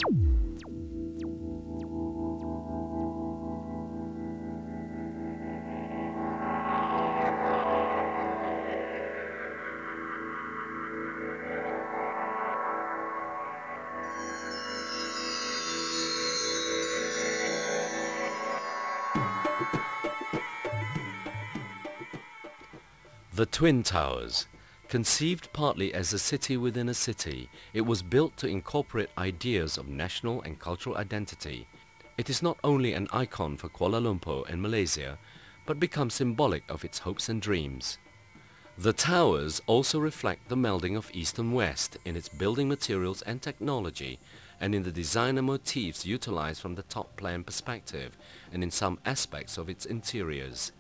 The Twin Towers. Conceived partly as a city within a city, it was built to incorporate ideas of national and cultural identity. It is not only an icon for Kuala Lumpur and Malaysia, but becomes symbolic of its hopes and dreams. The towers also reflect the melding of East and West in its building materials and technology, and in the design and motifs utilized from the top plan perspective, and in some aspects of its interiors.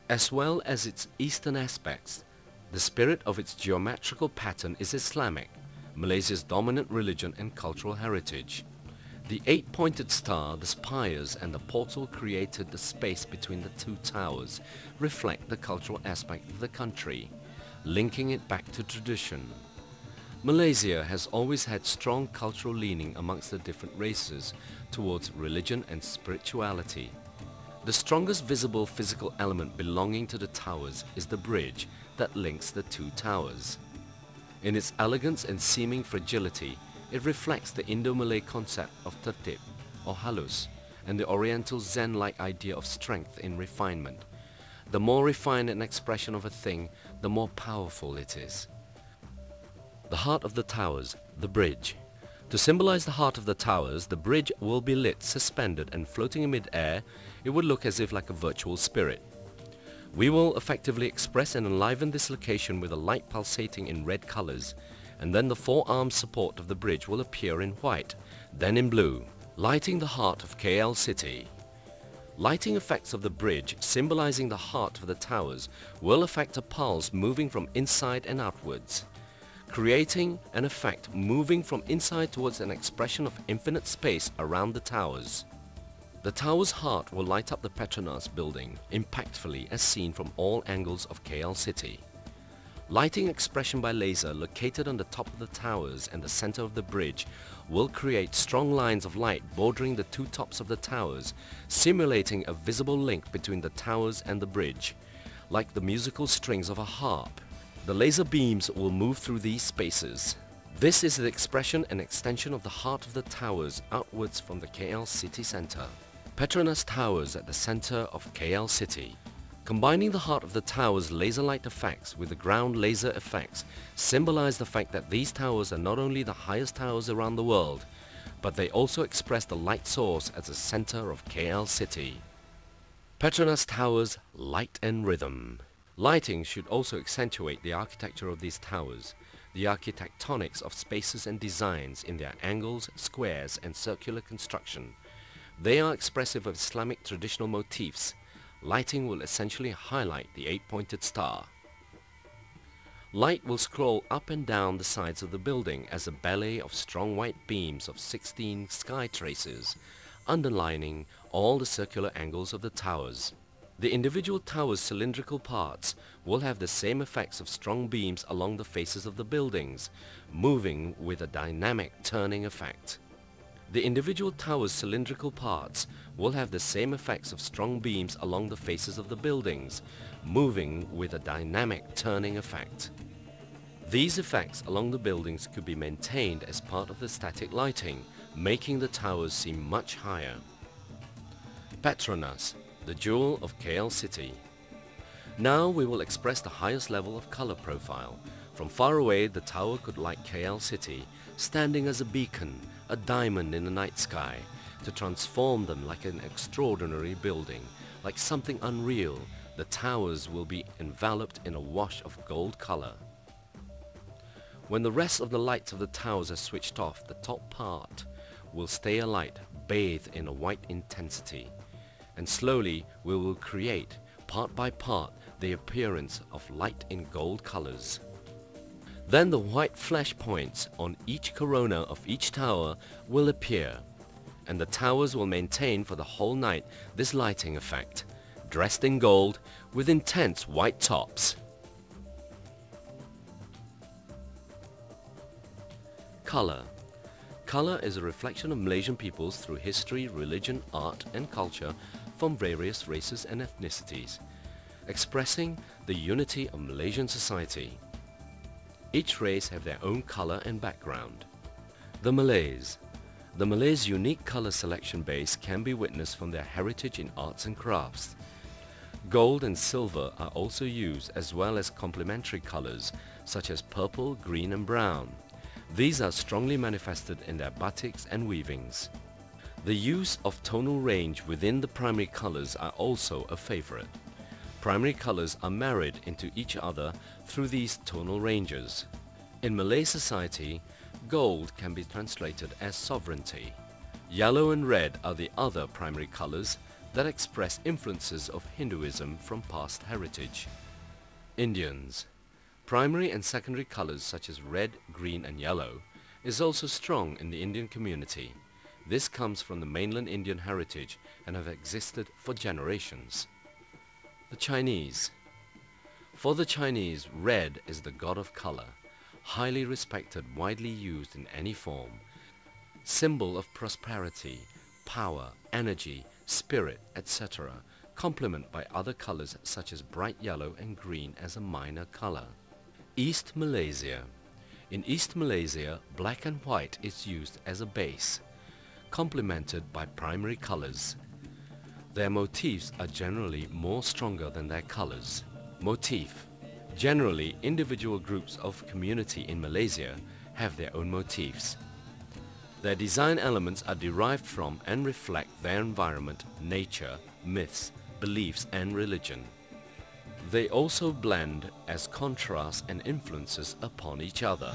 As well as its Eastern aspects, the spirit of its geometrical pattern is Islamic, Malaysia's dominant religion and cultural heritage. The eight-pointed star, the spires and the portal created the space between the two towers reflect the cultural aspect of the country, linking it back to tradition. Malaysia has always had strong cultural leaning amongst the different races towards religion and spirituality. The strongest visible physical element belonging to the towers is the bridge that links the two towers. In its elegance and seeming fragility, it reflects the Indo-Malay concept of tertib or halus and the Oriental Zen-like idea of strength in refinement. The more refined an expression of a thing, the more powerful it is. The heart of the towers, the bridge. To symbolize the heart of the towers, the bridge will be lit, suspended and floating in mid-air. It would look as if like a virtual spirit. We will effectively express and enliven this location with a light pulsating in red colors, and then the four-armed support of the bridge will appear in white, then in blue, lighting the heart of KL City. Lighting effects of the bridge, symbolizing the heart of the towers, will affect a pulse moving from inside and outwards, creating an effect moving from inside towards an expression of infinite space around the towers. The tower's heart will light up the Petronas building impactfully as seen from all angles of KL City. Lighting expression by laser located on the top of the towers and the center of the bridge will create strong lines of light bordering the two tops of the towers, simulating a visible link between the towers and the bridge, like the musical strings of a harp. The laser beams will move through these spaces. This is the expression and extension of the heart of the towers outwards from the KL City center. Petronas Towers at the center of KL City. Combining the heart of the tower's laser light effects with the ground laser effects symbolize the fact that these towers are not only the highest towers around the world, but they also express the light source as the center of KL City. Petronas Towers, light and rhythm. Lighting should also accentuate the architecture of these towers, the architectonics of spaces and designs in their angles, squares and circular construction. They are expressive of Islamic traditional motifs. Lighting will essentially highlight the eight-pointed star. Light will scroll up and down the sides of the building as a ballet of strong white beams of 16 sky traces, underlining all the circular angles of the towers. The individual tower's cylindrical parts will have the same effects of strong beams along the faces of the buildings, moving with a dynamic turning effect. The individual tower's cylindrical parts will have the same effects of strong beams along the faces of the buildings, moving with a dynamic turning effect. These effects along the buildings could be maintained as part of the static lighting, making the towers seem much higher. Petronas, the jewel of KL City. Now we will express the highest level of color profile. From far away, the tower could light KL City, standing as a beacon, a diamond in the night sky, to transform them like an extraordinary building, like something unreal. The towers will be enveloped in a wash of gold color. When the rest of the lights of the towers are switched off, the top part will stay alight, bathed in a white intensity. And slowly we will create, part by part, the appearance of light in gold colors. Then the white flash points on each corona of each tower will appear, and the towers will maintain for the whole night this lighting effect, dressed in gold with intense white tops. Color. Color is a reflection of Malaysian peoples through history, religion, art and culture from various races and ethnicities, expressing the unity of Malaysian society. Each race have their own color and background. The Malays. The Malays' unique color selection base can be witnessed from their heritage in arts and crafts. Gold and silver are also used, as well as complementary colors such as purple, green and brown. These are strongly manifested in their batiks and weavings. The use of tonal range within the primary colors are also a favorite. Primary colors are married into each other through these tonal ranges. In Malay society, gold can be translated as sovereignty. Yellow and red are the other primary colors that express influences of Hinduism from past heritage. Indians. Primary and secondary colors such as red, green and yellow is also strong in the Indian community. This comes from the mainland Indian heritage and have existed for generations. The Chinese. For the Chinese, red is the god of color, highly respected, widely used in any form, symbol of prosperity, power, energy, spirit, etc., complemented by other colors such as bright yellow and green as a minor color. East Malaysia. In East Malaysia, black and white is used as a base, complemented by primary colors. Their motifs are generally more stronger than their colors. Motif. Generally, individual groups of community in Malaysia have their own motifs. Their design elements are derived from and reflect their environment, nature, myths, beliefs and religion. They also blend as contrasts and influences upon each other.